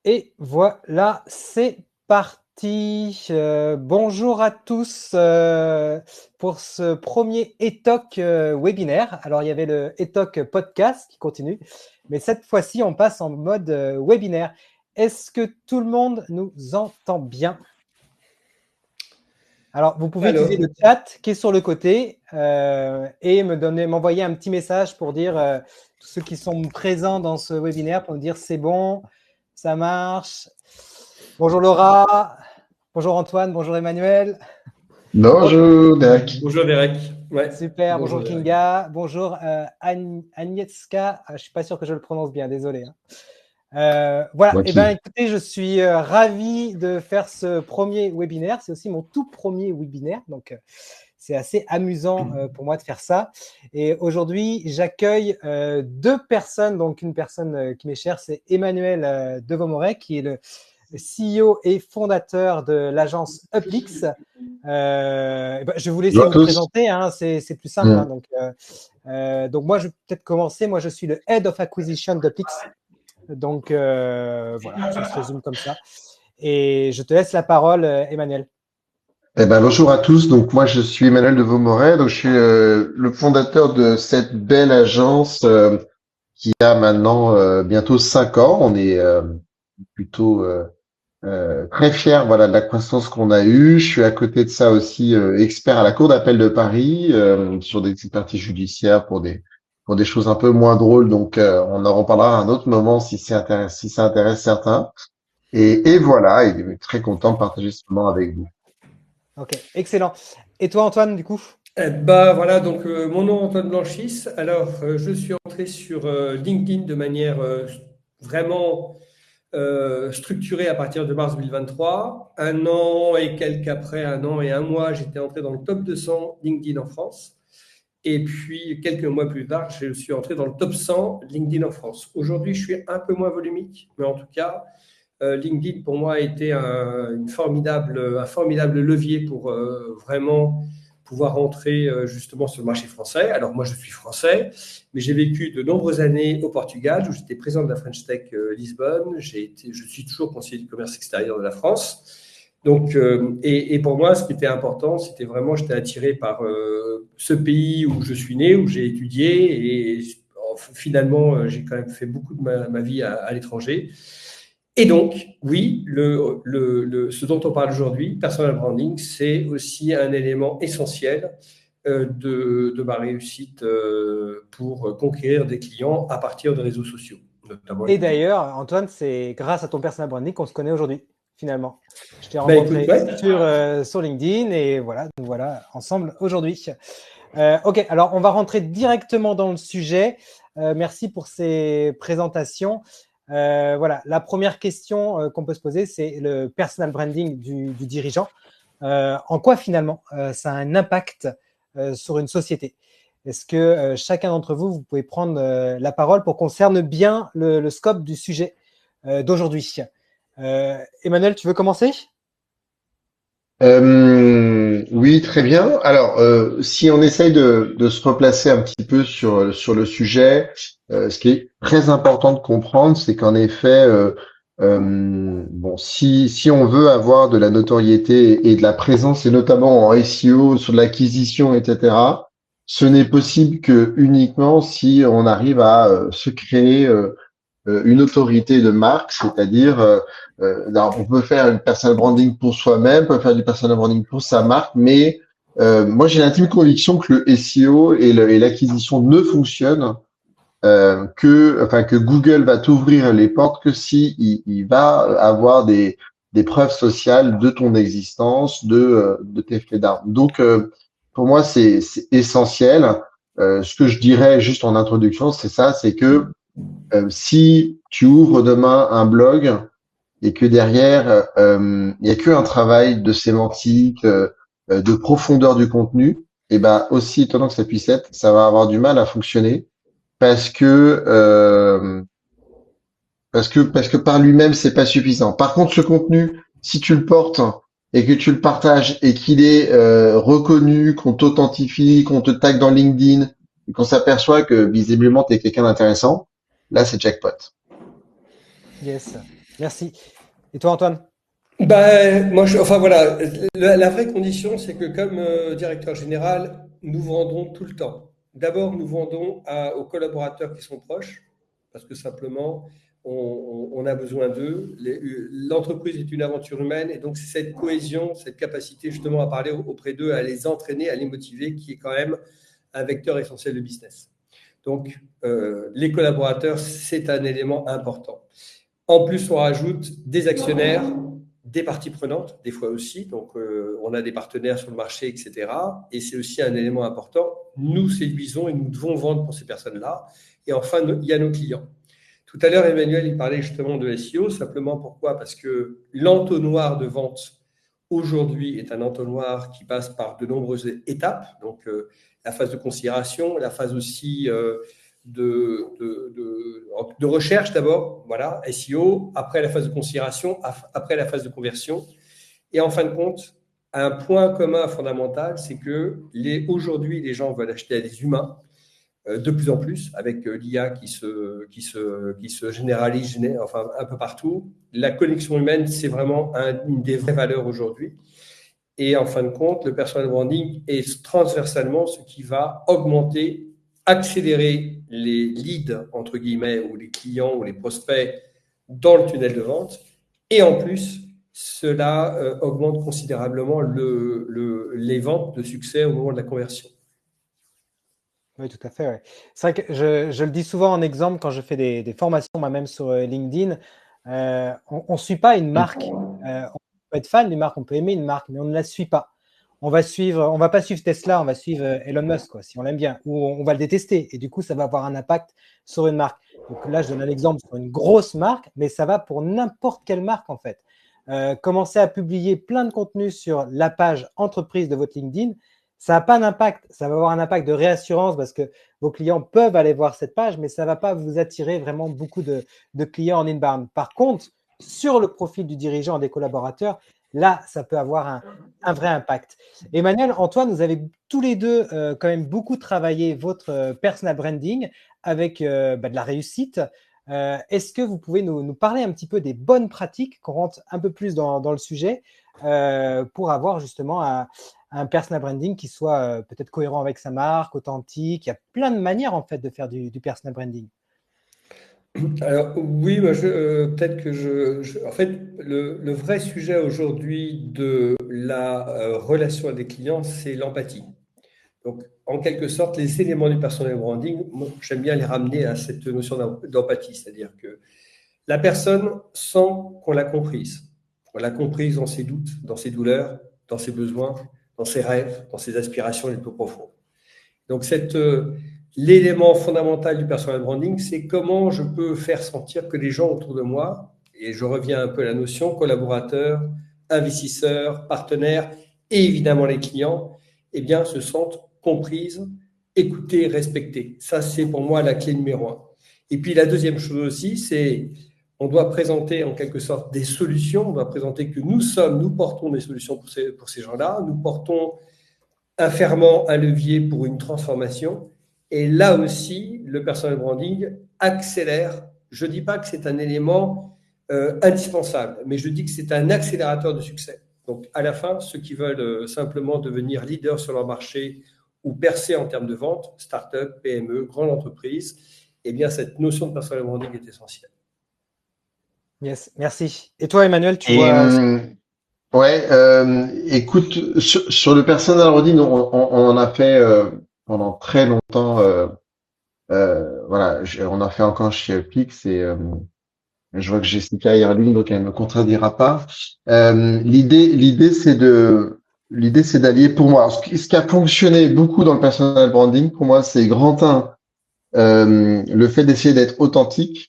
Et voilà, c'est parti. Bonjour à tous pour ce premier ETOC webinaire. Alors, il y avait le ETOC podcast qui continue, mais cette fois-ci, on passe en mode webinaire. Est-ce que tout le monde nous entend bien? Alors, vous pouvez utiliser le chat qui est sur le côté et m'envoyer un petit message pour dire tous ceux qui sont présents dans ce webinaire pour me dire c'est bon, ça marche. Bonjour Laura, bonjour Antoine, bonjour Emmanuel. Bonjour Derek. Bonjour Derek. Ouais. Super, bonjour Kinga, bonjour Agnieszka. Je ne suis pas sûr que je le prononce bien, désolé. Voilà, et ben écoutez, je suis ravi de faire ce premier webinaire. C'est aussi mon tout premier webinaire, donc c'est assez amusant pour moi de faire ça. Et aujourd'hui, j'accueille deux personnes. Donc une personne qui m'est chère, c'est Emmanuel Devomorey, qui est le CEO et fondateur de l'agence Uplix. Ben, je vais vous laisser vous présenter, hein, c'est plus simple. Hein, donc moi, je vais peut-être commencer. Moi, je suis le Head of Acquisition d'Uplix. Donc, voilà, ça se résume comme ça. Et je te laisse la parole, Emmanuel. Eh ben, bonjour à tous. Donc, moi, je suis Emmanuel Devomorey. Donc, je suis le fondateur de cette belle agence qui a maintenant bientôt 5 ans. On est plutôt très fiers, voilà, de la croissance qu'on a eue. Je suis à côté de ça aussi expert à la Cour d'appel de Paris sur des expertises judiciaires pour des choses un peu moins drôles. Donc, on en reparlera à un autre moment si ça intéresse certains. Et voilà, il est très content de partager ce moment avec vous. Ok, excellent. Et toi, Antoine, du coup? Voilà, donc mon nom est Antoine Blanchis. Alors, je suis entré sur LinkedIn de manière vraiment structurée à partir de mars 2023. Un an et quelques après, un an et un mois, j'étais entré dans le top 200 LinkedIn en France. Et puis, quelques mois plus tard, je suis entré dans le top 100 LinkedIn en France. Aujourd'hui, je suis un peu moins volumique, mais en tout cas, LinkedIn, pour moi, a été un formidable levier pour vraiment pouvoir entrer justement sur le marché français. Alors, moi, je suis français, mais j'ai vécu de nombreuses années au Portugal, où j'étais président de la French Tech Lisbonne. Je suis toujours conseiller du commerce extérieur de la France. Donc, et pour moi, ce qui était important, c'était vraiment, j'étais attiré par ce pays où je suis né, où j'ai étudié, et finalement, j'ai quand même fait beaucoup de ma vie à l'étranger. Et donc, oui, ce dont on parle aujourd'hui, personal branding, c'est aussi un élément essentiel de ma réussite pour conquérir des clients à partir de réseaux sociaux. Notamment. Et d'ailleurs, Antoine, c'est grâce à ton personal branding qu'on se connaît aujourd'hui, finalement. Je t'ai rencontré sur LinkedIn et voilà, nous voilà ensemble aujourd'hui. Ok, alors on va rentrer directement dans le sujet. Merci pour ces présentations. Voilà, la première question qu'on peut se poser, c'est le personal branding du dirigeant. En quoi finalement ça a un impact sur une société? Est-ce que chacun d'entre vous, vous pouvez prendre la parole pour qu'on cerne bien le scope du sujet d'aujourd'hui? Emmanuel, tu veux commencer? Oui, très bien. Alors, si on essaye de se replacer un petit peu sur le sujet, ce qui est très important de comprendre, c'est qu'en effet, bon, si on veut avoir de la notoriété et de la présence, et notamment en SEO, sur de l'acquisition, etc., ce n'est possible que uniquement si on arrive à se créer une autorité de marque, c'est-à-dire on peut faire une personal branding pour soi-même, on peut faire du personal branding pour sa marque, mais moi j'ai l'intime conviction que le SEO et l'acquisition ne fonctionnent que Google va t'ouvrir les portes que si il va avoir des preuves sociales de ton existence, de tes faits d'armes. Donc pour moi c'est essentiel. Ce que je dirais juste en introduction, c'est ça, c'est que si tu ouvres demain un blog et que derrière, il n'y a qu'un travail de sémantique, de profondeur du contenu, et ben aussi étonnant que ça puisse être, ça va avoir du mal à fonctionner parce que par lui-même c'est pas suffisant. Par contre, ce contenu, si tu le portes et que tu le partages et qu'il est reconnu, qu'on t'authentifie, qu'on te tag dans LinkedIn, et qu'on s'aperçoit que visiblement tu es quelqu'un d'intéressant, là, c'est jackpot. Yes, merci. Et toi, Antoine? Moi, voilà, la vraie condition, c'est que comme directeur général, nous vendons tout le temps. D'abord, nous vendons aux collaborateurs qui sont proches, parce que simplement, on a besoin d'eux. L'entreprise est une aventure humaine, et donc c'est cette cohésion, cette capacité justement à parler auprès d'eux, à les entraîner, à les motiver, qui est quand même un vecteur essentiel de business. Donc, les collaborateurs, c'est un élément important. En plus, on rajoute des actionnaires, des parties prenantes, des fois aussi. Donc, on a des partenaires sur le marché, etc. Et c'est aussi un élément important. Nous séduisons et nous devons vendre pour ces personnes-là. Et enfin, il y a nos clients. Tout à l'heure, Emmanuel, il parlait justement de SEO. Simplement, pourquoi? Parce que l'entonnoir de vente aujourd'hui est un entonnoir qui passe par de nombreuses étapes. Donc, la phase de considération, la phase aussi de recherche d'abord, voilà, SEO, après la phase de considération, après la phase de conversion. Et en fin de compte, un point commun fondamental, c'est que aujourd'hui, les gens veulent acheter à des humains, de plus en plus, avec l'IA qui se généralise enfin, un peu partout. La connexion humaine, c'est vraiment une des vraies valeurs aujourd'hui. Et en fin de compte, le personal branding est transversalement ce qui va augmenter, accélérer les leads, entre guillemets, ou les clients ou les prospects dans le tunnel de vente. Et en plus, cela augmente considérablement les ventes de succès au moment de la conversion. Oui, tout à fait. Ouais. C'est vrai que je le dis souvent en exemple quand je fais des formations moi-même sur LinkedIn. On ne suit pas une marque. On peut être fan d'une marque, on peut aimer une marque, mais on ne la suit pas. On va pas suivre Tesla, on va suivre Elon Musk, quoi, si on l'aime bien, ou on va le détester. Et du coup, ça va avoir un impact sur une marque. Donc là, je donne un exemple sur une grosse marque, mais ça va pour n'importe quelle marque en fait. Commencez à publier plein de contenu sur la page entreprise de votre LinkedIn. Ça n'a pas d'impact, ça va avoir un impact de réassurance parce que vos clients peuvent aller voir cette page, mais ça ne va pas vous attirer vraiment beaucoup de clients en inbound. Par contre, sur le profil du dirigeant et des collaborateurs, là, ça peut avoir un vrai impact. Emmanuel, Antoine, vous avez tous les deux quand même beaucoup travaillé votre personal branding avec de la réussite. Est-ce que vous pouvez nous parler un petit peu des bonnes pratiques, qu'on rentre un peu plus dans le sujet, pour avoir justement un personal branding qui soit peut-être cohérent avec sa marque, authentique. Il y a plein de manières en fait de faire du personal branding. Alors oui, peut-être que en fait, le vrai sujet aujourd'hui de la relation avec les clients, c'est l'empathie. Donc, en quelque sorte, les éléments du personal branding, moi, j'aime bien les ramener à cette notion d'empathie, c'est-à-dire que la personne sent qu'on l'a comprise. On l'a comprise dans ses doutes, dans ses douleurs, dans ses besoins, dans ses rêves, dans ses aspirations les plus profondes. Donc, l'élément fondamental du personal branding, c'est comment je peux faire sentir que les gens autour de moi, et je reviens un peu à la notion, collaborateurs, investisseurs, partenaires et évidemment les clients, eh bien, se sentent comprises, écoutées, respectées. Ça, c'est pour moi la clé numéro un. Et puis, la deuxième chose aussi, c'est on doit présenter en quelque sorte des solutions, on doit présenter que nous portons des solutions pour ces gens-là, nous portons un ferment, un levier pour une transformation. Et là aussi, le personal branding accélère. Je ne dis pas que c'est un élément indispensable, mais je dis que c'est un accélérateur de succès. Donc, à la fin, ceux qui veulent simplement devenir leaders sur leur marché ou percer en termes de vente, start-up, PME, grande entreprise, eh bien, cette notion de personal branding est essentielle. Yes, merci. Et toi, Emmanuel, tu vois… Ouais, écoute, sur le personal branding, on en a fait pendant très longtemps. Voilà, on a fait encore chez Upix et je vois que Jessica est en ligne, donc elle ne me contredira pas. L'idée, c'est d'allier pour moi. Alors, ce qui a fonctionné beaucoup dans le personal branding, pour moi, c'est grand 1, le fait d'essayer d'être authentique.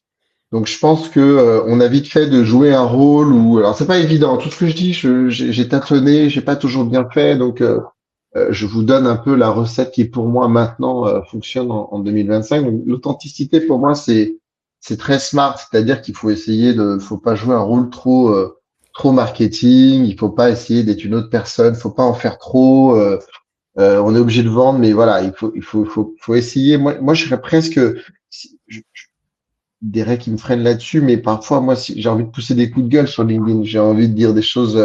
Donc, je pense que on a vite fait de jouer un rôle où, alors c'est pas évident. Tout ce que je dis, j'ai tâtonné, j'ai pas toujours bien fait. Donc, je vous donne un peu la recette qui, pour moi, maintenant fonctionne en 2025. Donc, l'authenticité, pour moi, c'est très smart. C'est-à-dire qu'il faut pas jouer un rôle trop marketing. Il faut pas essayer d'être une autre personne. Faut pas en faire trop. On est obligé de vendre, mais voilà, il faut essayer. Moi, je serais presque, règles qui me freinent là-dessus, mais parfois, moi, si j'ai envie de pousser des coups de gueule sur LinkedIn, j'ai envie de dire des choses,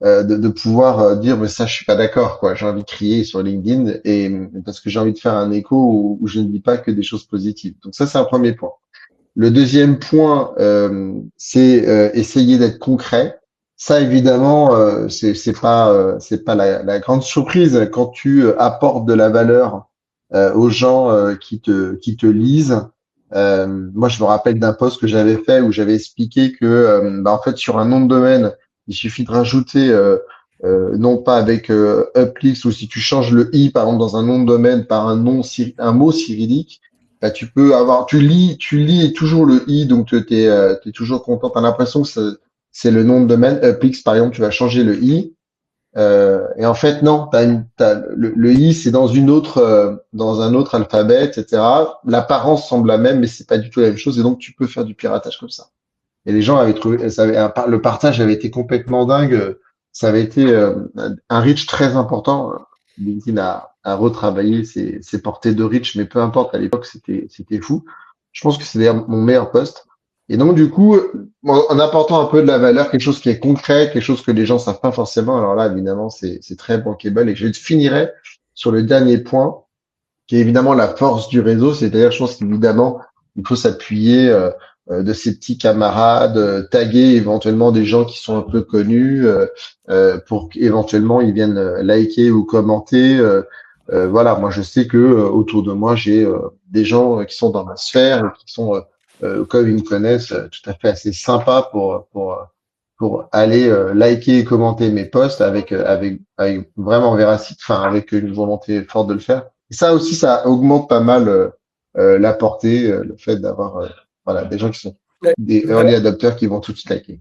de pouvoir dire, mais ça, je suis pas d'accord, quoi. J'ai envie de crier sur LinkedIn et parce que j'ai envie de faire un écho où je ne dis pas que des choses positives. Donc ça, c'est un premier point. Le deuxième point, c'est essayer d'être concret. Ça, évidemment, c'est pas la grande surprise quand tu apportes de la valeur aux gens qui te lisent. Moi, je me rappelle d'un post que j'avais fait où j'avais expliqué que, en fait, sur un nom de domaine, il suffit de rajouter, non pas avec uplix, ou si tu changes le i, par exemple, dans un nom de domaine par un mot cyrillique, bah, tu lis toujours le i, donc tu es toujours content. Tu as l'impression que c'est le nom de domaine. Uplix, par exemple, tu vas changer le i. Et en fait, non, le i, c'est dans un autre alphabet, etc. L'apparence semble la même, mais c'est pas du tout la même chose. Et donc, tu peux faire du piratage comme ça. Et les gens avaient trouvé, le partage avait été complètement dingue. Ça avait été un reach très important. LinkedIn a retravaillé ses portées de reach, mais peu importe, à l'époque, c'était fou. Je pense que c'est d'ailleurs mon meilleur post. Et donc, du coup, en apportant un peu de la valeur, quelque chose qui est concret, quelque chose que les gens savent pas forcément, alors là, évidemment, c'est très bankable. Et je finirai sur le dernier point, qui est évidemment la force du réseau. C'est-à-dire, je pense qu'évidemment, il faut s'appuyer de ses petits camarades, taguer éventuellement des gens qui sont un peu connus pour qu'éventuellement ils viennent liker ou commenter. Voilà, moi je sais que autour de moi j'ai des gens qui sont dans ma sphère, et qui sont comme ils me connaissent, tout à fait assez sympas pour aller liker et commenter mes posts avec vraiment véracité, enfin avec une volonté forte de le faire. Et ça aussi, ça augmente pas mal la portée, le fait d'avoir voilà, des gens qui sont des early adopters qui vont tout de suite liker.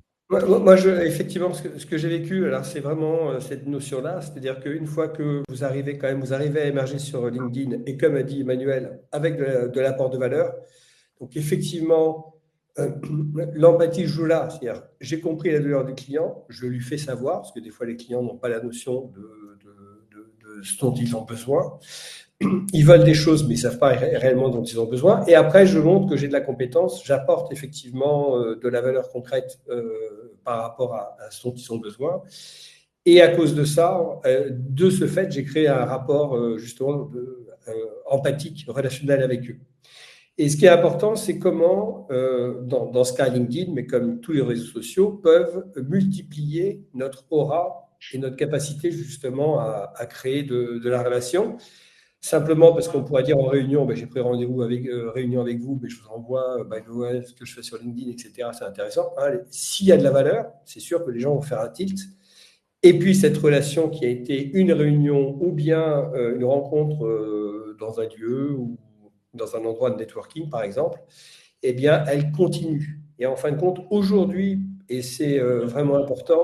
Effectivement, ce que j'ai vécu, alors c'est vraiment cette notion-là, c'est-à-dire qu'une fois que vous arrivez à émerger sur LinkedIn, et comme a dit Emmanuel, avec de l'apport de valeur, donc effectivement, l'empathie joue là, c'est-à-dire j'ai compris la douleur du client, je lui fais savoir, parce que des fois les clients n'ont pas la notion de ce dont ils ont besoin. Ils veulent des choses, mais ils ne savent pas réellement dont ils ont besoin. Et après, je montre que j'ai de la compétence, j'apporte effectivement de la valeur concrète par rapport à ce dont ils ont besoin. Et à cause de ça, de ce fait, j'ai créé un rapport justement empathique, relationnel avec eux. Et ce qui est important, c'est comment, dans ce cas LinkedIn, mais comme tous les réseaux sociaux, peuvent multiplier notre aura et notre capacité justement à créer de la relation. Simplement parce qu'on pourrait dire en réunion, j'ai pris rendez-vous réunion avec vous, mais je vous envoie ce que je fais sur LinkedIn, etc. C'est intéressant. S'il y a de la valeur, c'est sûr que les gens vont faire un tilt. Et puis cette relation qui a été une réunion ou bien une rencontre dans un lieu ou dans un endroit de networking, par exemple, eh bien, elle continue. Et en fin de compte, aujourd'hui, et c'est vraiment important,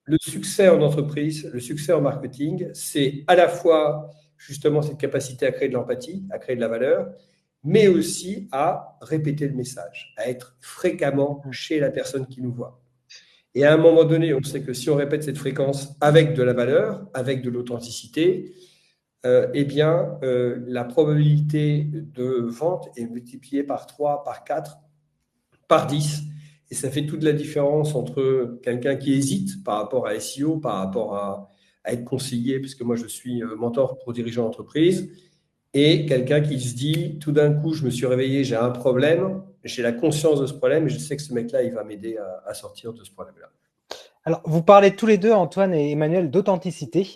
le succès en entreprise, le succès en marketing, c'est à la fois justement cette capacité à créer de l'empathie, à créer de la valeur, mais aussi à répéter le message, à être fréquemment chez la personne qui nous voit. Et à un moment donné, on sait que si on répète cette fréquence avec de la valeur, avec de l'authenticité, la probabilité de vente est multipliée par 3, par 4, par 10. Et ça fait toute la différence entre quelqu'un qui hésite par rapport à SEO, par rapport à être conseillé, puisque moi je suis mentor pour dirigeants d'entreprise, et quelqu'un qui se dit, tout d'un coup, je me suis réveillé, j'ai un problème, j'ai la conscience de ce problème, et je sais que ce mec-là, il va m'aider à sortir de ce problème-là. Alors, vous parlez tous les deux, Antoine et Emmanuel, d'authenticité.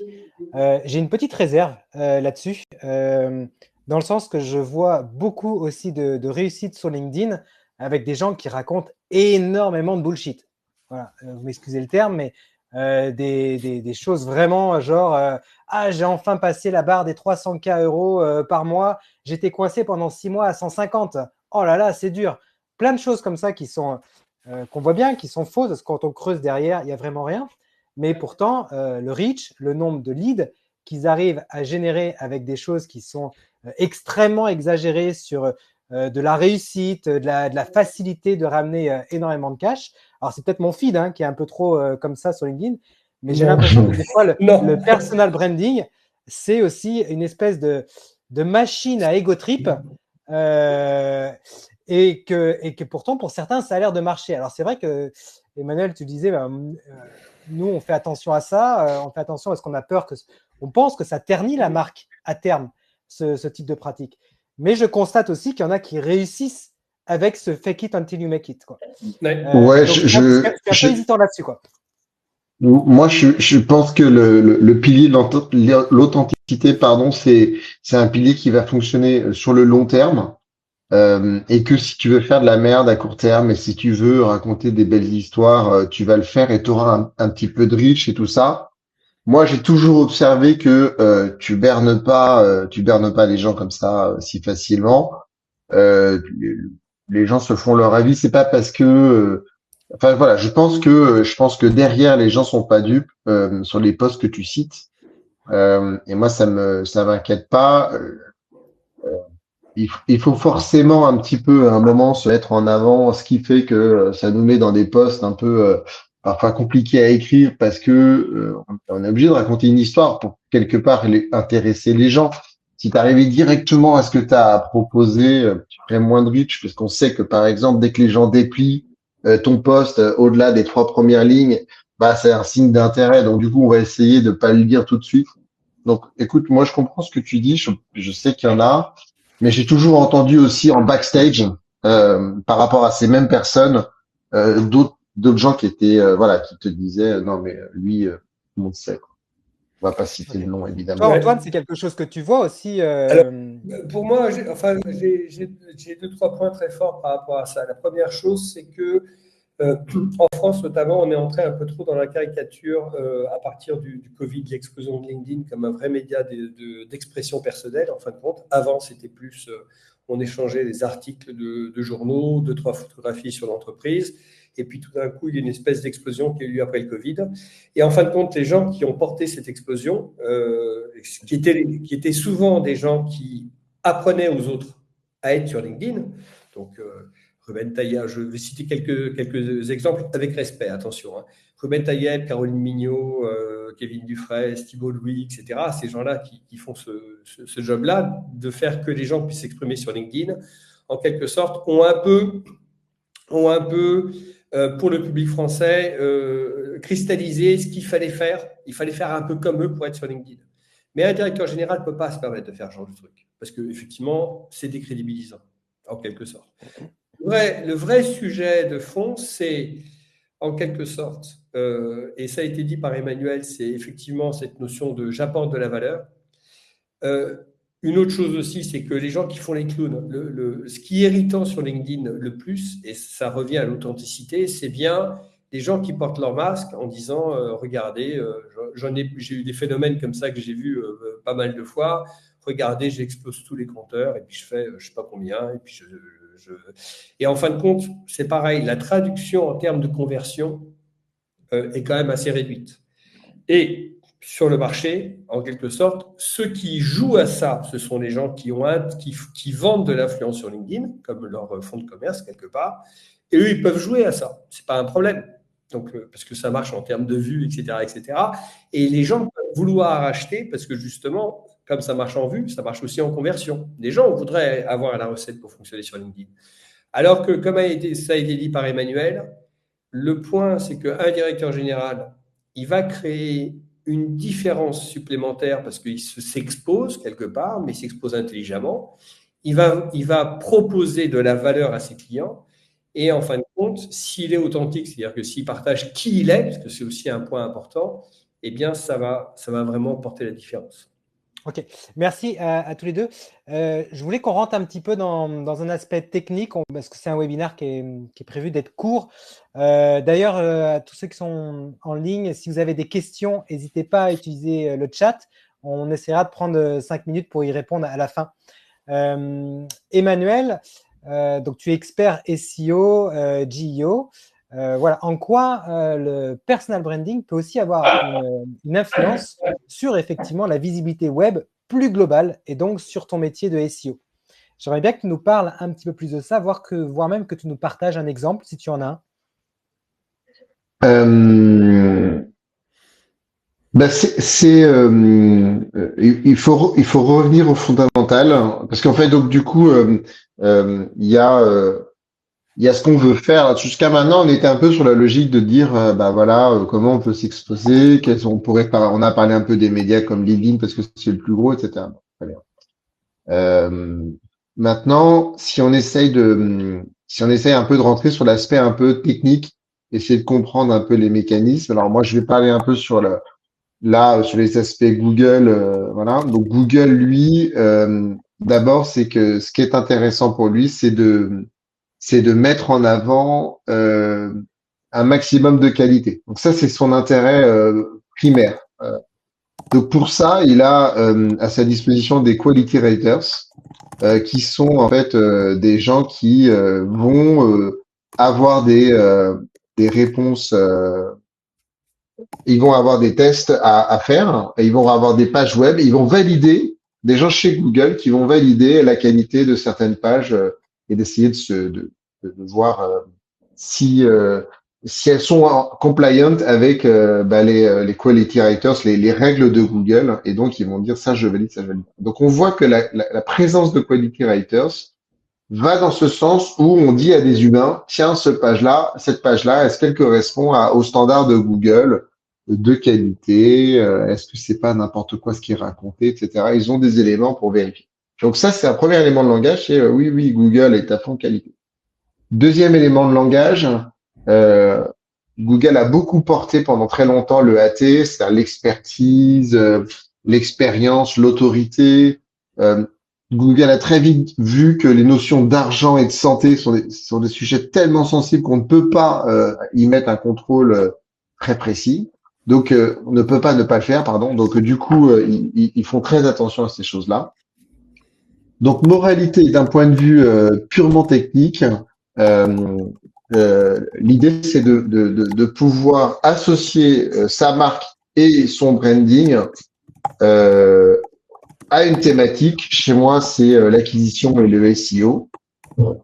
J'ai une petite réserve là-dessus, dans le sens que je vois beaucoup aussi de réussite sur LinkedIn avec des gens qui racontent énormément de bullshit. Voilà, vous m'excusez le terme, mais des choses vraiment genre j'ai enfin passé la barre des 300K euros par mois, j'étais coincé pendant 6 mois à 150. Oh là là, c'est dur. Plein de choses comme ça qui sont qu'on voit bien, qui sont fausses, parce que quand on creuse derrière, il n'y a vraiment rien. Mais pourtant, le reach, le nombre de leads qu'ils arrivent à générer avec des choses qui sont extrêmement exagérées sur de la réussite, de la facilité de ramener énormément de cash. Alors, c'est peut-être mon feed qui est un peu trop comme ça sur LinkedIn, mais j'ai l'impression que des fois, le personal branding, c'est aussi une espèce de machine à ego trip. et que pourtant, pour certains, ça a l'air de marcher. Alors, c'est vrai que, Emmanuel, tu disais, nous, on fait attention à ça, on fait attention parce qu'on a peur on pense que ça ternit la marque à terme, ce type de pratique. Mais je constate aussi qu'il y en a qui réussissent avec ce fake it until you make it, quoi. Ouais, donc, je suis un peu hésitant là-dessus, quoi. Moi, je pense que le pilier de l'authenticité, pardon, c'est un pilier qui va fonctionner sur le long terme. Et que si tu veux faire de la merde à court terme et si tu veux raconter des belles histoires, tu vas le faire et tu auras un petit peu de reach et tout ça. Moi, j'ai toujours observé que tu bernes pas les gens comme ça si facilement. Les gens se font leur avis. C'est pas parce que, enfin voilà, je pense que derrière les gens sont pas dupes sur les posts que tu cites. Et moi, ça m'inquiète pas. Il faut forcément un petit peu à un moment se mettre en avant, ce qui fait que ça nous met dans des posts un peu parfois compliqués à écrire parce que on est obligé de raconter une histoire pour quelque part intéresser les gens. Si tu arrives directement à ce que tu as à proposer, tu ferais moins de reach parce qu'on sait que par exemple dès que les gens déplient ton post au-delà des 3 premières lignes, bah c'est un signe d'intérêt. Donc du coup on va essayer de pas le dire tout de suite. Donc écoute, moi je comprends ce que tu dis, je sais qu'il y en a. Mais j'ai toujours entendu aussi en backstage, par rapport à ces mêmes personnes, d'autres gens qui étaient, voilà, qui te disaient, non mais lui, tout le monde sait, quoi. On va pas citer le nom, évidemment. Toi, Antoine, c'est quelque chose que tu vois aussi. Alors, pour moi, j'ai 2-3 points très forts par rapport à ça. La première chose, c'est que en France, notamment, on est entré un peu trop dans la caricature à partir du Covid, l'explosion de LinkedIn comme un vrai média d'expression personnelle. En fin de compte, avant, c'était plus, on échangeait des articles de journaux, 2-3 photographies sur l'entreprise. Et puis tout d'un coup, il y a une espèce d'explosion qui a eu lieu après le Covid. Et en fin de compte, les gens qui ont porté cette explosion, qui étaient souvent des gens qui apprenaient aux autres à être sur LinkedIn, donc Ruben Tailleb, je vais citer quelques exemples avec respect, attention. Hein. Ruben Tailleb, Caroline Mignot, Kevin Dufresne, Thibault Louis, etc. Ces gens-là qui font ce job-là, de faire que les gens puissent s'exprimer sur LinkedIn, en quelque sorte, ont un peu pour le public français, cristallisé ce qu'il fallait faire. Il fallait faire un peu comme eux pour être sur LinkedIn. Mais un directeur général ne peut pas se permettre de faire ce genre de truc. Parce qu'effectivement, c'est décrédibilisant, en quelque sorte. Le vrai sujet de fond, c'est en quelque sorte, et ça a été dit par Emmanuel, c'est effectivement cette notion de j'apporte de la valeur. Une autre chose aussi, c'est que les gens qui font les clowns, ce qui est irritant sur LinkedIn le plus, et ça revient à l'authenticité, c'est bien les gens qui portent leur masque en disant regardez, j'ai eu des phénomènes comme ça que j'ai vus pas mal de fois. Regardez, j'explose tous les compteurs et puis je fais je sais pas combien et puis et en fin de compte, c'est pareil. La traduction en termes de conversion est quand même assez réduite. Et sur le marché, en quelque sorte, ceux qui jouent à ça, ce sont les gens qui vendent de l'influence sur LinkedIn, comme leur fonds de commerce quelque part, et eux, ils peuvent jouer à ça. C'est pas un problème. Donc, parce que ça marche en termes de vues, etc., etc. Et les gens peuvent vouloir acheter parce que justement, comme ça marche en vue, ça marche aussi en conversion. Les gens voudraient avoir la recette pour fonctionner sur LinkedIn. Alors que, comme ça a été dit par Emmanuel, le point, c'est qu'un directeur général, il va créer une différence supplémentaire parce qu'il s'expose quelque part, mais il s'expose intelligemment. Il va proposer de la valeur à ses clients. Et en fin de compte, s'il est authentique, c'est-à-dire que s'il partage qui il est, parce que c'est aussi un point important, eh bien, ça va vraiment porter la différence. Ok, merci à tous les deux. Je voulais qu'on rentre un petit peu dans un aspect technique, parce que c'est un webinaire qui est prévu d'être court. D'ailleurs, à tous ceux qui sont en ligne, si vous avez des questions, n'hésitez pas à utiliser le chat. On essaiera de prendre 5 minutes pour y répondre à la fin. Emmanuel, donc tu es expert SEO, GEO. Voilà, en quoi le personal branding peut aussi avoir une influence sur effectivement la visibilité web plus globale et donc sur ton métier de SEO. J'aimerais bien que tu nous parles un petit peu plus de ça, voire même que tu nous partages un exemple si tu en as un. Il faut revenir au fondamental parce qu'en fait donc du coup il y a ce qu'on veut faire. Jusqu'à maintenant, on était un peu sur la logique de dire, comment on peut s'exposer, on a parlé un peu des médias comme LinkedIn parce que c'est le plus gros, etc. Bon, très bien. Euh, Maintenant, si on essaye un peu de rentrer sur l'aspect un peu technique, essayer de comprendre un peu les mécanismes. Alors moi, je vais parler un peu sur les aspects Google, voilà. Donc Google, lui, d'abord, c'est que ce qui est intéressant pour lui, c'est de mettre en avant un maximum de qualité. Donc ça, c'est son intérêt primaire. Donc pour ça, il a à sa disposition des quality writers qui sont en fait des gens qui vont avoir des réponses. Ils vont avoir des tests à faire, et ils vont avoir des pages web, et ils vont valider des gens chez Google qui vont valider la qualité de certaines pages et d'essayer de voir si si elles sont compliant avec les quality writers, les règles de Google, et donc ils vont dire ça je valide, ça je valide. Donc on voit que la présence de quality writers va dans ce sens où on dit à des humains, tiens, cette page-là, est-ce qu'elle correspond aux standards de Google de qualité? Est-ce que c'est pas n'importe quoi ce qui est raconté, etc. Ils ont des éléments pour vérifier. Donc ça, c'est un premier élément de langage, c'est oui, oui, Google est à fond qualité. Deuxième élément de langage, euh, Google a beaucoup porté pendant très longtemps le AT, c'est-à-dire l'expertise, l'expérience, l'autorité. Euh, Google a très vite vu que les notions d'argent et de santé sont des sujets tellement sensibles qu'on ne peut pas y mettre un contrôle très précis. Donc, on ne peut pas ne pas le faire, pardon. Donc, du coup, ils font très attention à ces choses-là. Donc, moralité, d'un point de vue purement technique, euh, l'idée, c'est de pouvoir associer sa marque et son branding euh, à une thématique. Chez moi, c'est l'acquisition et le SEO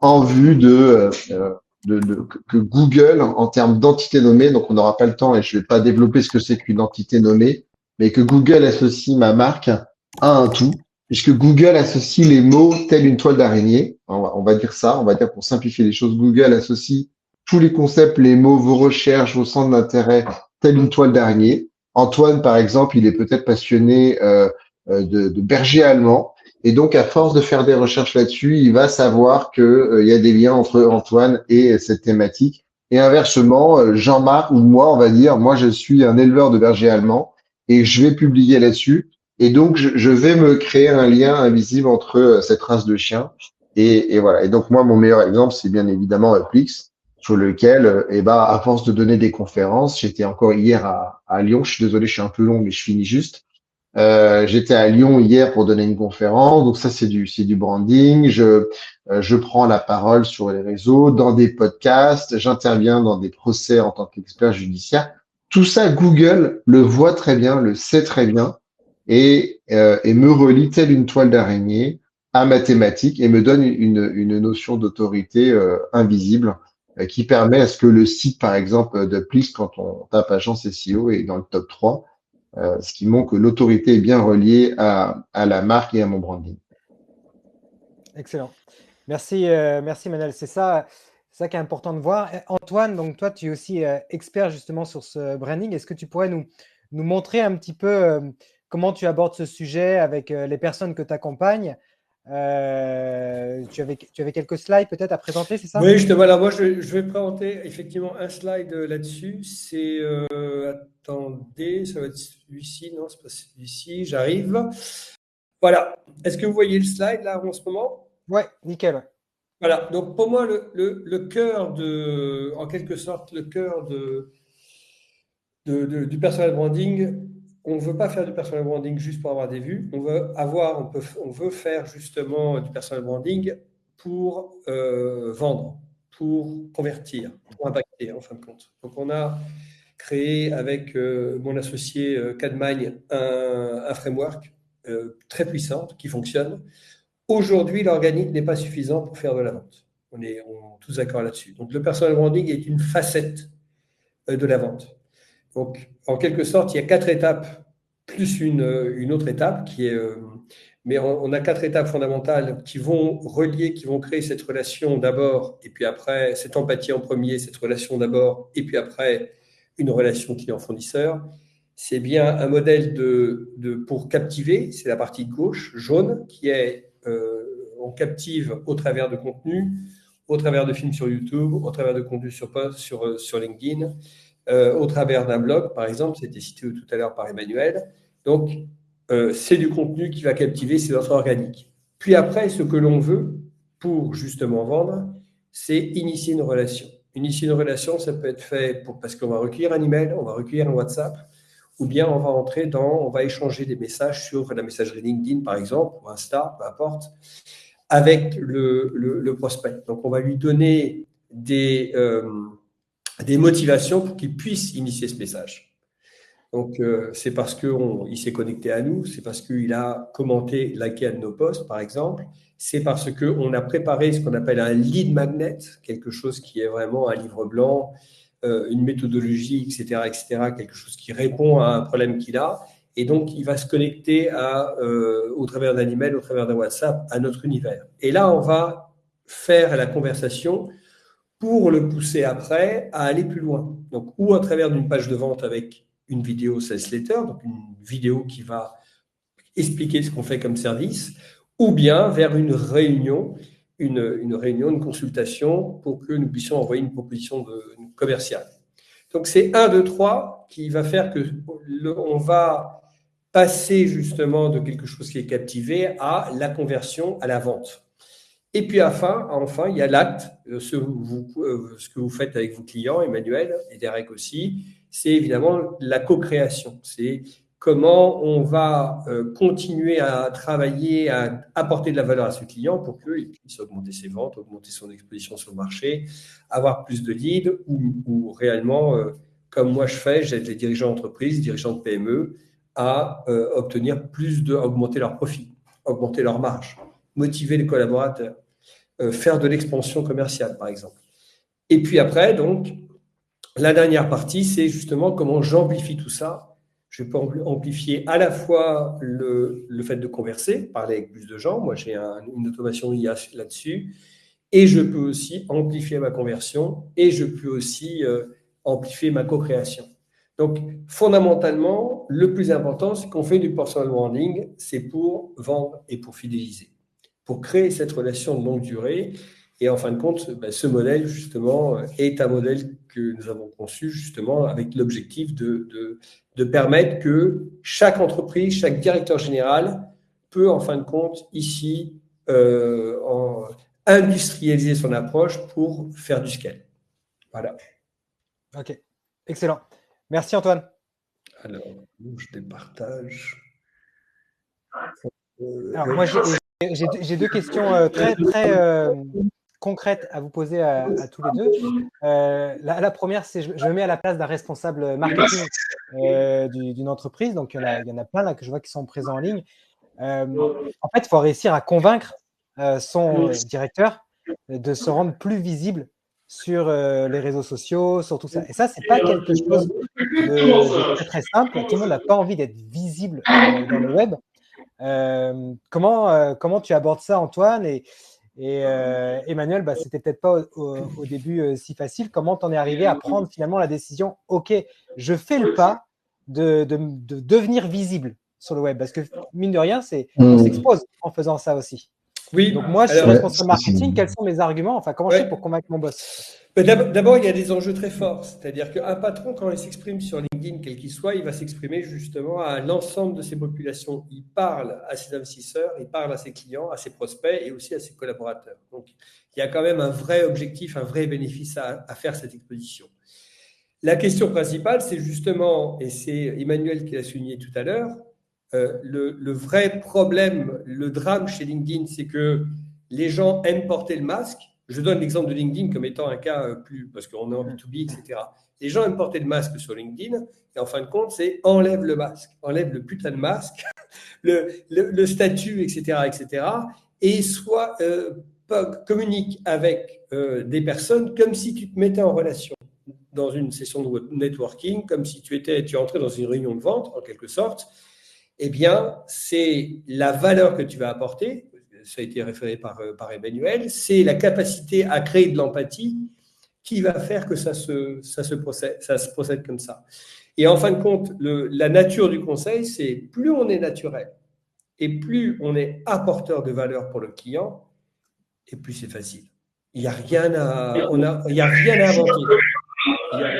en vue que Google, en termes d'entité nommée, donc on n'aura pas le temps et je ne vais pas développer ce que c'est qu'une entité nommée, mais que Google associe ma marque à un tout, puisque Google associe les mots tels une toile d'araignée. On va dire ça, on va dire pour simplifier les choses, Google associe tous les concepts, les mots, vos recherches, vos centres d'intérêt, telle une toile d'araignée. Antoine, par exemple, il est peut-être passionné de berger allemand. Et donc, à force de faire des recherches là-dessus, il va savoir que il y a des liens entre Antoine et cette thématique. Et inversement, Jean-Marc ou moi, on va dire, moi, je suis un éleveur de bergers allemands et je vais publier là-dessus. Et donc, je vais me créer un lien invisible entre cette race de chiens. Et voilà. Et donc, moi, mon meilleur exemple, c'est bien évidemment Plix, sur lequel, à force de donner des conférences, j'étais encore hier à Lyon. Je suis désolé, je suis un peu long, mais je finis juste. J'étais à Lyon hier pour donner une conférence, donc ça c'est du branding. Je prends la parole sur les réseaux, dans des podcasts, j'interviens dans des procès en tant qu'expert judiciaire. Tout ça, Google le voit très bien, le sait très bien, et me relie telle une toile d'araignée à ma thématique et me donne une notion d'autorité invisible qui permet à ce que le site, par exemple, de Plix, quand on tape agence SEO, est dans le top 3. Ce qui montre que l'autorité est bien reliée à la marque et à mon branding. Excellent. Merci, merci Manel. C'est ça qui est important de voir. Antoine, donc toi, tu es aussi expert justement sur ce branding. Est-ce que tu pourrais nous montrer un petit peu comment tu abordes ce sujet avec les personnes que tu accompagnes? Tu avais quelques slides peut-être à présenter, c'est ça? Oui, moi je vais présenter effectivement un slide là-dessus. C'est, attendez, ça va être celui-ci, non, c'est pas celui-ci, j'arrive. Voilà. Est-ce que vous voyez le slide là en ce moment? Ouais, nickel. Ouais. Voilà. Donc pour moi, le cœur en quelque sorte, le cœur du personal branding, on ne veut pas faire du personal branding juste pour avoir des vues. On veut faire justement du personal branding pour vendre, pour convertir, pour impacter en fin de compte. Donc on a créé avec mon associé Cadmagne un framework très puissant qui fonctionne. Aujourd'hui, l'organique n'est pas suffisant pour faire de la vente. On est tous d'accord là-dessus. Donc le personal branding est une facette de la vente. Donc, en quelque sorte, il y a 4 étapes, plus une autre étape qui est mais on a 4 étapes fondamentales qui vont relier, qui vont créer cette relation d'abord, et puis après, cette empathie en premier, cette relation d'abord, et puis après, une relation client-fournisseur. C'est bien un modèle pour captiver, c'est la partie gauche, jaune, qui est on captive au travers de contenu, au travers de films sur YouTube, au travers de contenus sur post, sur LinkedIn, au travers d'un blog, par exemple, c'était cité tout à l'heure par Emmanuel. Donc, c'est du contenu qui va captiver, c'est notre organique. Puis après, ce que l'on veut pour justement vendre, c'est initier une relation. Initier une relation, ça peut être fait parce qu'on va recueillir un email, on va recueillir un WhatsApp, ou bien on va on va échanger des messages sur la messagerie LinkedIn, par exemple, ou Insta, peu importe, avec le prospect. Donc, on va lui donner des motivations pour qu'il puisse initier ce message. Donc, c'est parce qu'il s'est connecté à nous, c'est parce qu'il a commenté, liké un de nos posts, par exemple. C'est parce qu'on a préparé ce qu'on appelle un lead magnet, quelque chose qui est vraiment un livre blanc, une méthodologie, etc., quelque chose qui répond à un problème qu'il a. Et donc, il va se connecter au travers d'un email, au travers d'un WhatsApp, à notre univers. Et là, on va faire la conversation pour le pousser après à aller plus loin. Donc, ou à travers d'une page de vente avec une vidéo sales letter, donc une vidéo qui va expliquer ce qu'on fait comme service, ou bien vers une réunion, une consultation pour que nous puissions envoyer une proposition commerciale. Donc, c'est 1, 2, 3 qui va faire que on va passer justement de quelque chose qui est captivé à la conversion, à la vente. Et puis enfin, il y a l'acte, ce que vous faites avec vos clients, Emmanuel et Derek aussi, c'est évidemment la co-création. C'est comment on va continuer à travailler, à apporter de la valeur à ce client pour qu'il puisse augmenter ses ventes, augmenter son exposition sur le marché, avoir plus de leads ou réellement, comme moi je fais, j'aide les dirigeants d'entreprise, dirigeants de PME à augmenter leurs profits, augmenter leurs marges, motiver les collaborateurs, faire de l'expansion commerciale, par exemple. Et puis après, donc, la dernière partie, c'est justement comment j'amplifie tout ça. Je peux amplifier à la fois le fait de converser, parler avec plus de gens. Moi, j'ai une automation IA là-dessus. Et je peux aussi amplifier ma conversion et je peux aussi amplifier ma co-création. Donc, fondamentalement, le plus important, c'est qu'on fait du personal branding, c'est pour vendre et pour fidéliser, pour créer cette relation de longue durée. Et en fin de compte, ce modèle, justement, est un modèle que nous avons conçu, justement, avec l'objectif de permettre que chaque entreprise, chaque directeur général peut, en fin de compte, ici, industrialiser son approche pour faire du scale. Voilà. Ok, excellent. Merci Antoine. Alors, je départage. Alors, moi, j'ai 2 questions très concrètes à vous poser à tous les deux. La première, c'est je me mets à la place d'un responsable marketing d'une entreprise. Donc, il y en a plein là que je vois qui sont présents en ligne. En fait, il faut réussir à convaincre son directeur de se rendre plus visible sur les réseaux sociaux, sur tout ça. Et ça, c'est pas quelque chose de très simple. Tout le monde n'a pas envie d'être visible dans le web. Comment tu abordes ça, Antoine et Emmanuel, c'était peut-être pas au début si facile. Comment tu en es arrivé à prendre finalement la décision, OK, je fais le pas de devenir visible sur le web? Parce que mine de rien, on s'expose en faisant ça aussi. Oui. Donc moi, je suis responsable marketing. Quels sont mes arguments? Enfin, comment je fais pour convaincre mon boss? D'abord, il y a des enjeux très forts. C'est-à-dire qu'un patron, quand il s'exprime sur LinkedIn, quel qu'il soit, il va s'exprimer justement à l'ensemble de ses populations. Il parle à ses investisseurs, il parle à ses clients, à ses prospects et aussi à ses collaborateurs. Donc, il y a quand même un vrai objectif, un vrai bénéfice à faire cette exposition. La question principale, c'est justement, et c'est Emmanuel qui l'a souligné tout à l'heure, le vrai problème, le drame chez LinkedIn, c'est que les gens aiment porter le masque. Je donne l'exemple de LinkedIn comme étant un cas parce qu'on est en B2B, etc. Les gens aiment porter le masque sur LinkedIn et en fin de compte, c'est enlève le masque, enlève le putain de masque, le statut, etc., et soit communique avec des personnes comme si tu te mettais en relation dans une session de networking, comme si tu entrais dans une réunion de vente, en quelque sorte. eh bien, c'est la valeur que tu vas apporter, ça a été référé par Emmanuel, c'est la capacité à créer de l'empathie qui va faire que ça se procède comme ça. Et en fin de compte, la nature du conseil, c'est plus on est naturel et plus on est apporteur de valeur pour le client, et plus c'est facile. Il n'y a rien il y a rien à inventer.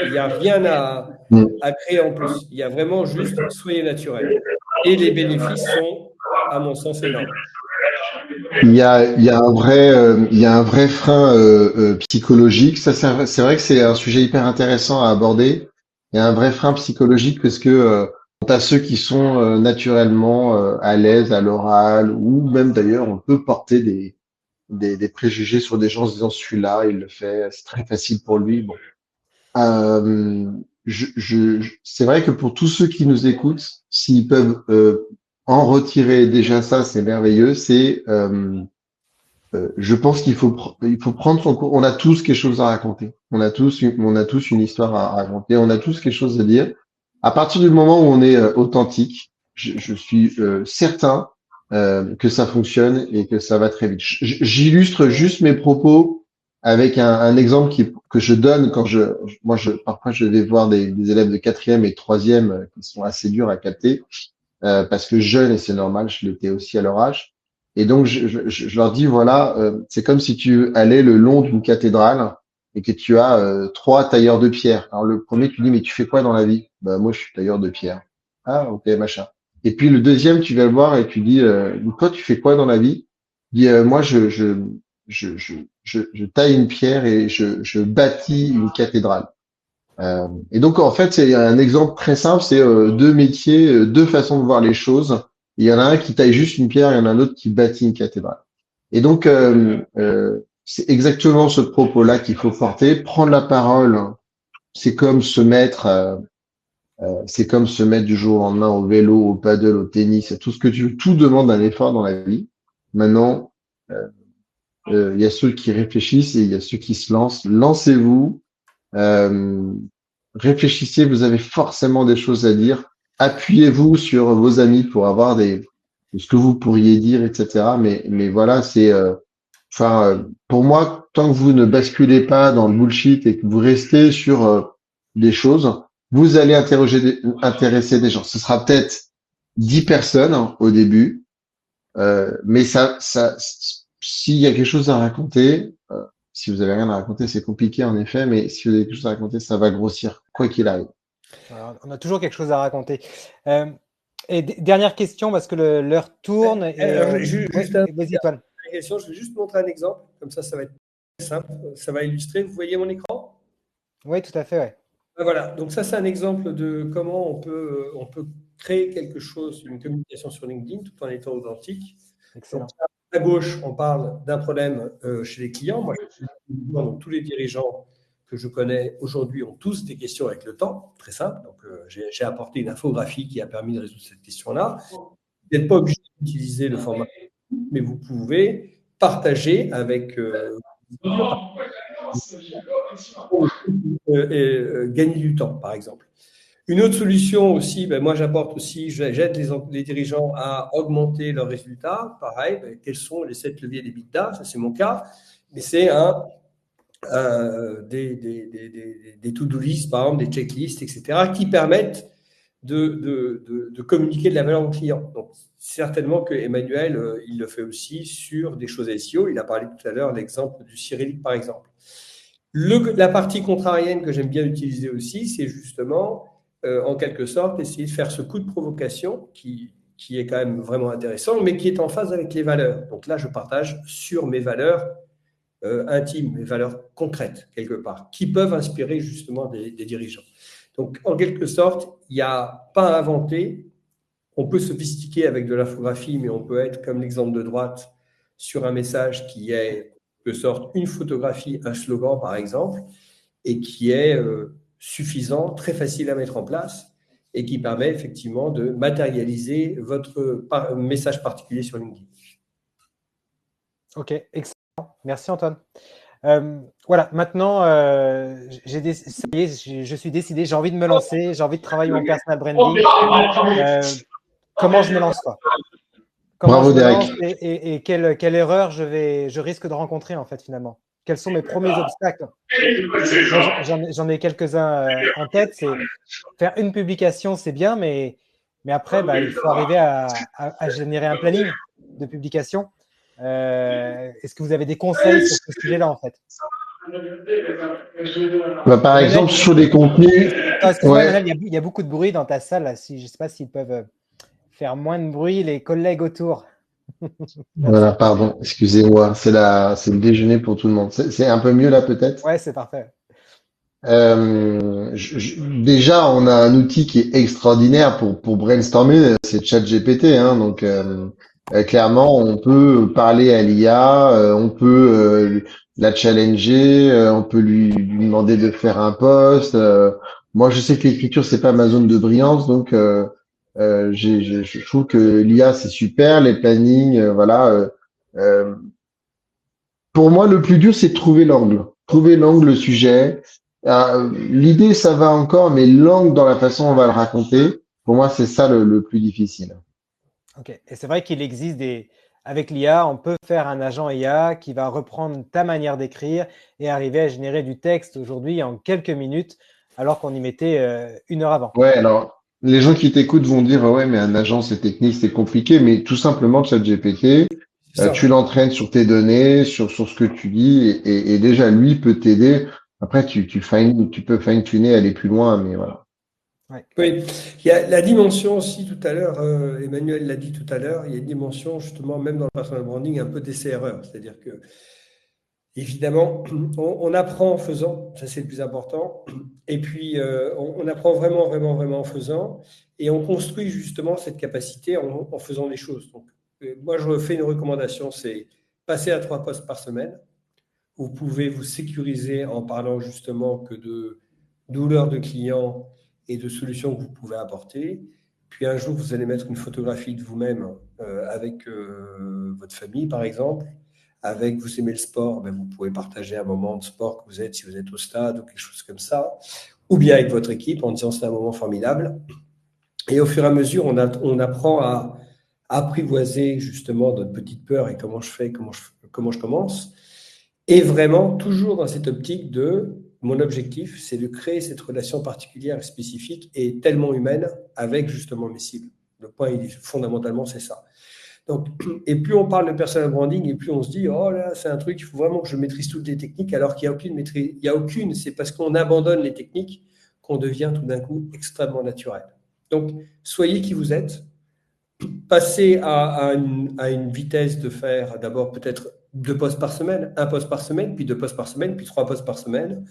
Il n'y a rien à créer en plus. Il y a vraiment juste soyez naturel. Et les bénéfices sont, à mon sens, énormes. Il y a, il y a un vrai, il y a un vrai frein psychologique. Ça, c'est vrai que c'est un sujet hyper intéressant à aborder. Il y a un vrai frein psychologique parce que tu as ceux qui sont naturellement à l'aise à l'oral ou même d'ailleurs on peut porter des préjugés sur des gens en se disant celui-là, il le fait, c'est très facile pour lui. Bon. Euh, c'est vrai que pour tous ceux qui nous écoutent, s'ils peuvent en retirer déjà ça, c'est merveilleux. Je pense il faut prendre son cours. On a tous quelque chose à raconter. On a tous une histoire à raconter. On a tous quelque chose à dire. À partir du moment où on est authentique, je suis certain que ça fonctionne et que ça va très vite. J'illustre juste mes propos avec un exemple que je donne quand parfois je vais voir des élèves de quatrième et de troisième qui sont assez durs à capter parce que jeune et c'est normal, je l'étais aussi à leur âge. Et donc je leur dis voilà, c'est comme si tu allais le long d'une cathédrale et que tu as trois tailleurs de pierre. Alors le premier tu dis mais tu fais quoi dans la vie? Bah moi je suis tailleur de pierre. Ah ok machin. Et puis le deuxième tu vas le voir et tu dis toi tu fais quoi dans la vie? Il dit moi je taille une pierre et je bâtis une cathédrale. Et donc, en fait, c'est un exemple très simple, c'est deux métiers, deux façons de voir les choses. Il y en a un qui taille juste une pierre, il y en a un autre qui bâtit une cathédrale. Et donc, c'est exactement ce propos-là qu'il faut porter. Prendre la parole, c'est comme se mettre, du jour au lendemain au vélo, au paddle, au tennis, à tout ce que tu veux. Tout demande un effort dans la vie. Maintenant, il y a ceux qui réfléchissent et il y a ceux qui se lancent. Lancez-vous. Euh, Réfléchissez, vous avez forcément des choses à dire. Appuyez-vous sur vos amis pour avoir ce que vous pourriez dire, etc. Mais voilà, pour moi, tant que vous ne basculez pas dans le bullshit et que vous restez sur des choses, vous allez intéresser des gens. Ce sera peut-être 10 personnes au début, mais s'il y a quelque chose à raconter. Si vous avez rien à raconter, c'est compliqué en effet, mais si vous avez quelque chose à raconter, ça va grossir, quoi qu'il arrive. Alors, on a toujours quelque chose à raconter. Et dernière question, parce que l'heure tourne. Vas-y, Antoine. Je vais juste montrer un exemple, comme ça va être simple, ça va illustrer. Vous voyez mon écran? Oui, tout à fait, ouais. Voilà, donc ça c'est un exemple de comment on peut créer quelque chose, une communication sur LinkedIn tout en étant authentique. Excellent. Donc, à gauche, on parle d'un problème chez les clients. Moi, donc, tous les dirigeants que je connais aujourd'hui ont tous des questions avec le temps, très simple. Donc, j'ai apporté une infographie qui a permis de résoudre cette question-là. Vous n'êtes pas obligé d'utiliser le format, mais vous pouvez partager avec gagner du temps, par exemple. Une autre solution aussi, moi j'apporte aussi, j'aide les dirigeants à augmenter leurs résultats. Pareil, quels sont les 7 leviers des Big Data? Ça c'est mon cas, mais c'est des to-do list, par exemple, des checklists, etc., qui permettent de communiquer de la valeur au client. Donc, certainement que Emmanuel, il le fait aussi sur des choses SEO. Il a parlé tout à l'heure l'exemple du Cyrillic, par exemple. La partie contrarienne que j'aime bien utiliser aussi, c'est justement, en quelque sorte, essayer de faire ce coup de provocation qui est quand même vraiment intéressant, mais qui est en phase avec les valeurs. Donc là, je partage sur mes valeurs intimes, mes valeurs concrètes, quelque part, qui peuvent inspirer justement des dirigeants. Donc, en quelque sorte, il n'y a pas à inventer. On peut sophistiquer avec de l'infographie, mais on peut être, comme l'exemple de droite, sur un message qui est, de sorte, une photographie, un slogan, par exemple, et qui est suffisant, très facile à mettre en place, et qui permet effectivement de matérialiser votre message particulier sur LinkedIn. Ok, excellent. Merci Antoine. Voilà, maintenant, ça y est, je suis décidé, j'ai envie de me lancer, j'ai envie de travailler mon personal branding. comment je me lance, quoi. Bravo, Derek. Et quelle erreur je risque de rencontrer, en fait, finalement. Quels sont mes premiers obstacles? J'en ai quelques-uns en tête. C'est faire une publication, c'est bien, mais après, il faut arriver à générer un planning de publication. Est-ce que vous avez des conseils sur ce sujet-là, en fait? Par exemple, sur les contenus. Excuse-moi, Emmanuel, il y a beaucoup de bruit dans ta salle. Là. Je ne sais pas s'ils peuvent faire moins de bruit, les collègues autour. Voilà, pardon, excusez-moi, c'est le déjeuner pour tout le monde. C'est un peu mieux là, peut-être? Ouais, c'est parfait. Déjà, on a un outil qui est extraordinaire pour brainstormer, c'est ChatGPT, hein, donc clairement, on peut parler à l'IA, on peut la challenger, on peut lui demander de faire un post. Moi, je sais que l'écriture, c'est pas ma zone de brillance, donc je trouve que l'IA, c'est super, les plannings, voilà. Euh, pour moi, le plus dur, c'est de trouver l'angle, le sujet. L'idée, ça va encore, mais l'angle dans la façon dont on va le raconter, pour moi, c'est ça le plus difficile. Ok. Et c'est vrai qu'il existe avec l'IA, on peut faire un agent IA qui va reprendre ta manière d'écrire et arriver à générer du texte aujourd'hui en quelques minutes, alors qu'on y mettait 1 heure avant. Ouais, alors, les gens qui t'écoutent vont dire, ouais, mais un agent, c'est technique, c'est compliqué, mais tout simplement, ChatGPT, tu l'entraînes sur tes données, sur ce que tu dis, et déjà, lui peut t'aider. Après, tu peux fine-tuner, aller plus loin, mais voilà. Ouais. Oui, il y a la dimension aussi tout à l'heure, Emmanuel l'a dit tout à l'heure, il y a une dimension justement, même dans le personal branding, un peu d'essai-erreur. C'est-à-dire que, évidemment, on apprend en faisant, ça c'est le plus important, et puis on apprend vraiment, vraiment, vraiment en faisant, et on construit justement cette capacité en faisant les choses. Donc, moi, je fais une recommandation, c'est passer à 3 posts par semaine. Vous pouvez vous sécuriser en parlant justement que de douleurs de clients et de solutions que vous pouvez apporter. Puis un jour, vous allez mettre une photographie de vous-même avec votre famille, par exemple. Vous aimez le sport, vous pouvez partager un moment de sport que vous êtes, si vous êtes au stade ou quelque chose comme ça. Ou bien avec votre équipe en disant c'est un moment formidable. Et au fur et à mesure, on apprend à apprivoiser justement notre petite peur et comment je commence. Et vraiment, toujours dans cette optique mon objectif, c'est de créer cette relation particulière et spécifique et tellement humaine avec justement mes cibles. Le point, fondamentalement, c'est ça. Donc, et plus on parle de personal branding, et plus on se dit, oh là, c'est un truc, il faut vraiment que je maîtrise toutes les techniques, alors qu'il n'y a aucune maîtrise. Il n'y a aucune, c'est parce qu'on abandonne les techniques qu'on devient tout d'un coup extrêmement naturel. Donc, soyez qui vous êtes, passez à une vitesse de faire d'abord peut-être 2 posts par semaine, 1 post par semaine, puis 2 posts par semaine, puis 3 posts par semaine.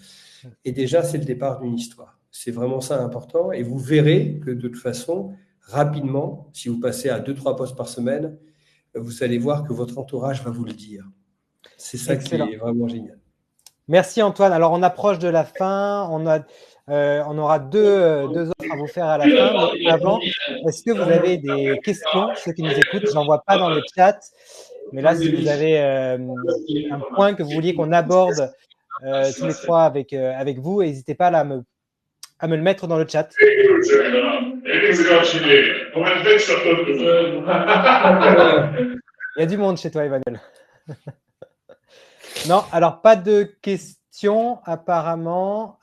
Et déjà, c'est le départ d'une histoire. C'est vraiment ça important. Et vous verrez que de toute façon, rapidement, si vous passez à 2-3 posts par semaine, vous allez voir que votre entourage va vous le dire. C'est ça Excellent. Qui est vraiment génial. Merci Antoine. Alors, on approche de la fin. On aura deux offres à vous faire à la fin. Mais avant, est-ce que vous avez des questions, ceux qui nous écoutent? Je n'en vois pas dans le chat. Mais là, si vous avez un point que vous vouliez qu'on aborde tous les trois avec vous, n'hésitez pas à me le mettre dans le chat. Il y a du monde chez toi, Emmanuel. Non, alors pas de questions apparemment.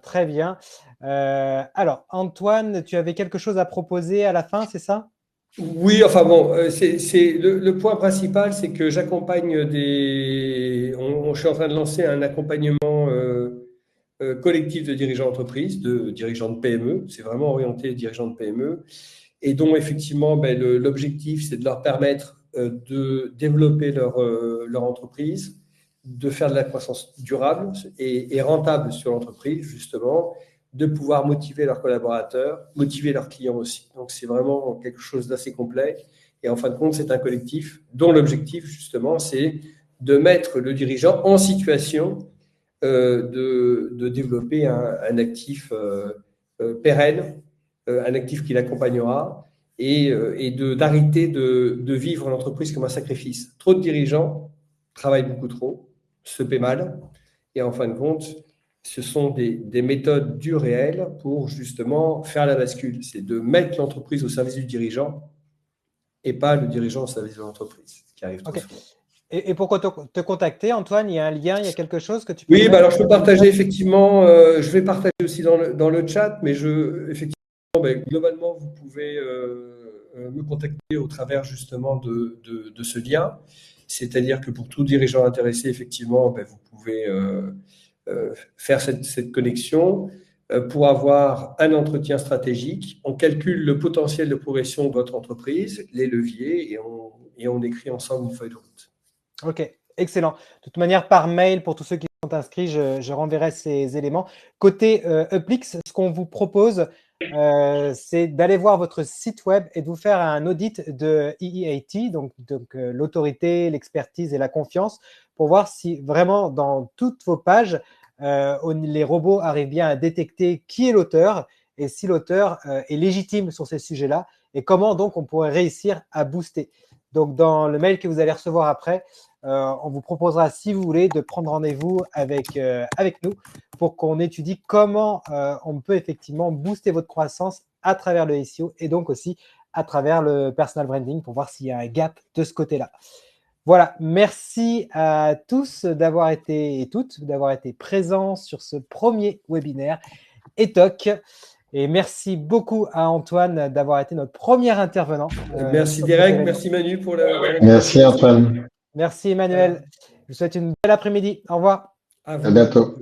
Très bien. Alors, Antoine, tu avais quelque chose à proposer à la fin, c'est ça? Oui, enfin bon, le point principal, c'est que j'accompagne je suis en train de lancer un accompagnement collectif de dirigeants d'entreprise, de dirigeants de PME. C'est vraiment orienté dirigeants de PME. Et dont effectivement, l'objectif, c'est de leur permettre de développer leur entreprise, de faire de la croissance durable et rentable sur l'entreprise, justement, de pouvoir motiver leurs collaborateurs, motiver leurs clients aussi. Donc, c'est vraiment quelque chose d'assez complet. Et en fin de compte, c'est un collectif dont l'objectif, justement, c'est de mettre le dirigeant en situation de développer un actif pérenne, un actif qui l'accompagnera et d'arrêter de vivre l'entreprise comme un sacrifice. Trop de dirigeants travaillent beaucoup trop, se paient mal et en fin de compte, ce sont des méthodes du réel pour justement faire la bascule. C'est de mettre l'entreprise au service du dirigeant et pas le dirigeant au service de l'entreprise, ce qui arrive trop souvent. Et pour te contacter, Antoine, il y a un lien, il y a quelque chose que tu peux Oui, mettre alors je peux partager effectivement, je vais partager aussi dans le chat, mais effectivement, globalement, vous pouvez me contacter au travers justement de ce lien. C'est-à-dire que pour tout dirigeant intéressé, effectivement, vous pouvez faire cette connexion pour avoir un entretien stratégique. On calcule le potentiel de progression de votre entreprise, les leviers, et on écrit ensemble une feuille de route. Ok, excellent. De toute manière, par mail, pour tous ceux qui sont inscrits, je renverrai ces éléments. Côté Uplix, ce qu'on vous propose, c'est d'aller voir votre site web et de vous faire un audit de EEAT, donc l'autorité, l'expertise et la confiance, pour voir si vraiment dans toutes vos pages, les robots arrivent bien à détecter qui est l'auteur et si l'auteur est légitime sur ces sujets-là et comment donc on pourrait réussir à booster. Donc dans le mail que vous allez recevoir après, on vous proposera, si vous voulez, de prendre rendez-vous avec nous pour qu'on étudie comment on peut effectivement booster votre croissance à travers le SEO et donc aussi à travers le personal branding pour voir s'il y a un gap de ce côté-là. Voilà, merci à tous d'avoir été présents sur ce premier webinaire ETOC. Et merci beaucoup à Antoine d'avoir été notre premier intervenant. Merci Derek, merci Manu pour Merci Antoine. Merci Emmanuel. Je vous souhaite une belle après-midi. Au revoir. À bientôt.